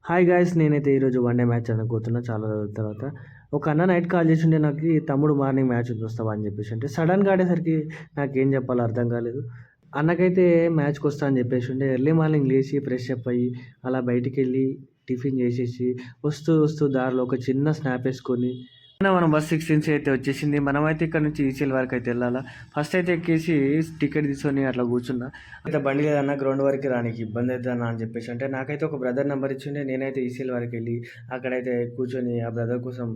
Hi guys! నేనైతే ఈరోజు one day match అనుకోతున్నా చాలా రోజుల తర్వాత. ఒక అన్న నైట్ కాల్ చేసిండే నాకి, "తమ్ముడు మార్నింగ్ మ్యాచ్ ఉంది వస్తావా?" అని చెప్పేసి. అంటే సడన్‌గా ఆడేసరికి నాకేం చెప్పాలో అర్థం కాలేదు. అన్నకైతే మ్యాచ్‌కొస్తా అని చెప్పేసిండే. ఎర్లీ మార్నింగ్ లేచి ఫ్రెష్ అప్ అయ్యి, అలా బయటికెళ్ళి టిఫిన్ చేసేసి, వస్తూ దారిలో ఒక చిన్న స్నాప్ ఏసుకొని మనం బస్ 16 అయితే వచ్చేసింది. మనమైతే ఇక్కడ నుంచి ఈసీఎల్ వరకు అయితే వెళ్ళాలా. ఫస్ట్ అయితే ఎక్కేసి టికెట్ తీసుకొని అట్లా కూర్చున్నా. అయితే బండి లేదన్న గ్రౌండ్ వరకు రానీకి ఇబ్బంది అవుతుందన్న అని చెప్పేసి అంటే నాకైతే ఒక బ్రదర్ నెంబర్ ఇచ్చిండే. నేనైతే ఈసీఎల్ వరకు వెళ్ళి అక్కడైతే కూర్చొని ఆ బ్రదర్ కోసం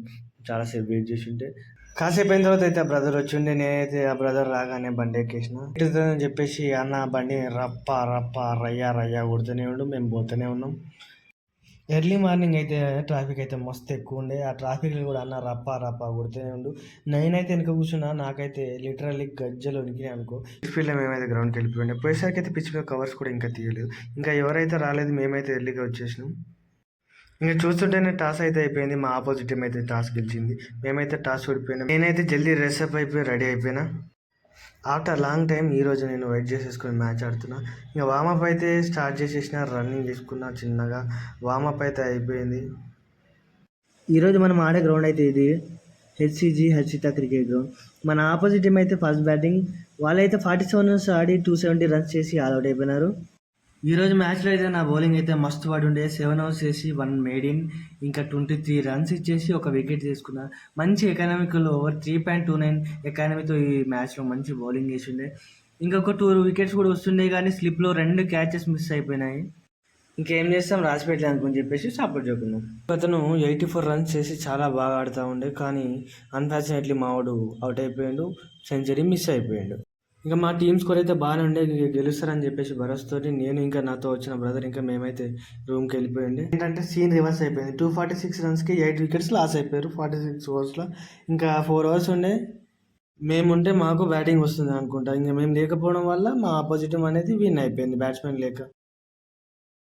చాలాసేపు వెయిట్ చేసి ఉంటే కాసేపు అయిన తర్వాత అయితే ఆ బ్రదర్ వచ్చిండే. నేనైతే ఆ బ్రదర్ రాగానే బండి ఎక్కేసిన. అని చెప్పేసి అన్న బండి రప్ప రప్ప రయ్యా రయ్యా కొడుతూనే ఉండు. మేము పోతూనే ఉన్నాం. ఎర్లీ మార్నింగ్ అయితే ట్రాఫిక్ అయితే మస్తు ఎక్కువ ఉండే. ఆ ట్రాఫిక్లో కూడా అన్న రప్పా రప్పా కొడుతూనే ఉండు. నేనైతే వెనక కూర్చున్నా. నాకైతే లిటరల్లీ గజ్జలు వణికినాయి అనుకో. ఫీల్డ్లో మేమైతే గ్రౌండ్కి వెళ్ళిపోయిండే. పోయేసరికి అయితే పిచ్ మీద కవర్స్ కూడా ఇంకా తీయలేదు. ఇంకా ఎవరైతే రాలేదు మేమైతే ఎర్లీగా వచ్చేసినాం. ఇంకా చూస్తుంటేనే టాస్ అయితే అయిపోయింది. మా ఆపోజిట్ టీం అయితే టాస్ గెలిచింది. మేమైతే టాస్ ఓడిపోయినాం. నేనైతే జల్దీ డ్రెస్ అప్ అయిపోయి రెడీ అయిపోయినా. ఆఫ్టర్ లాంగ్ టైం ఈరోజు నేను వెయిట్ చేసేసుకొని మ్యాచ్ ఆడుతున్నా. ఇంకా వామప్ అయితే స్టార్ట్ చేసేసిన, రన్నింగ్ చేసుకున్నా చిన్నగా. వామప్ అయితే అయిపోయింది. ఈరోజు మనం ఆడే గ్రౌండ్ అయితే ఇది హెచ్సిజి హర్షిత క్రికెట్ గ్రౌండ్. మన ఆపోజిట్ టీం అయితే ఫస్ట్ బ్యాటింగ్. వాళ్ళైతే 47 రన్స్ ఆడి 270 రన్స్ చేసి ఆల్అౌట్ అయిపోయినారు. ఈరోజు మ్యాచ్లో అయితే నా బౌలింగ్ అయితే మస్తు పడి ఉండే. 7 ఓవర్స్ చేసి 1 మేడిన్, ఇంకా 23 రన్స్ ఇచ్చేసి ఒక వికెట్ తీసుకున్నా. మంచి ఎకనామికల్ ఓవర్ 3.29 ఎకానమీతో ఈ మ్యాచ్లో మంచి బౌలింగ్ వేసి ఉండే. ఇంకొక 2 వికెట్స్ కూడా వస్తుండే కానీ స్లిప్లో 2 క్యాచెస్ మిస్ అయిపోయినాయి. ఇంకేం చేస్తాం, రాసి పెట్టలే అనుకుని చెప్పేసి సపోర్ట్ చెప్పుకున్నాం. అతను 84 రన్స్ చేసి చాలా బాగా ఆడుతూ ఉండే. కానీ అన్ఫార్చునేట్లీ మావాడు అవుట్ అయిపోయాడు, సెంచరీ మిస్ అయిపోయాడు. ఇంకా మా టీమ్ స్కోర్ అయితే బాగానే ఉండే. గెలుస్తారని చెప్పేసి భరోసాతోటి నేను ఇంకా నాతో వచ్చిన బ్రదర్ ఇంకా మేమైతే రూమ్కి వెళ్ళిపోయింది. ఏంటంటే సీన్ రివర్స్ అయిపోయింది. 246 రన్స్కి 8 వికెట్స్ లాస్ అయిపోయారు 46 ఓవర్స్లో. ఇంకా 4 ఓవర్స్ ఉండే. మేముంటే మాకు బ్యాటింగ్ వస్తుంది అనుకుంటా. ఇంకా మేము లేకపోవడం వల్ల మా ఆపోజిట్ అనేది విన్ అయిపోయింది బ్యాట్స్మెన్ లేక.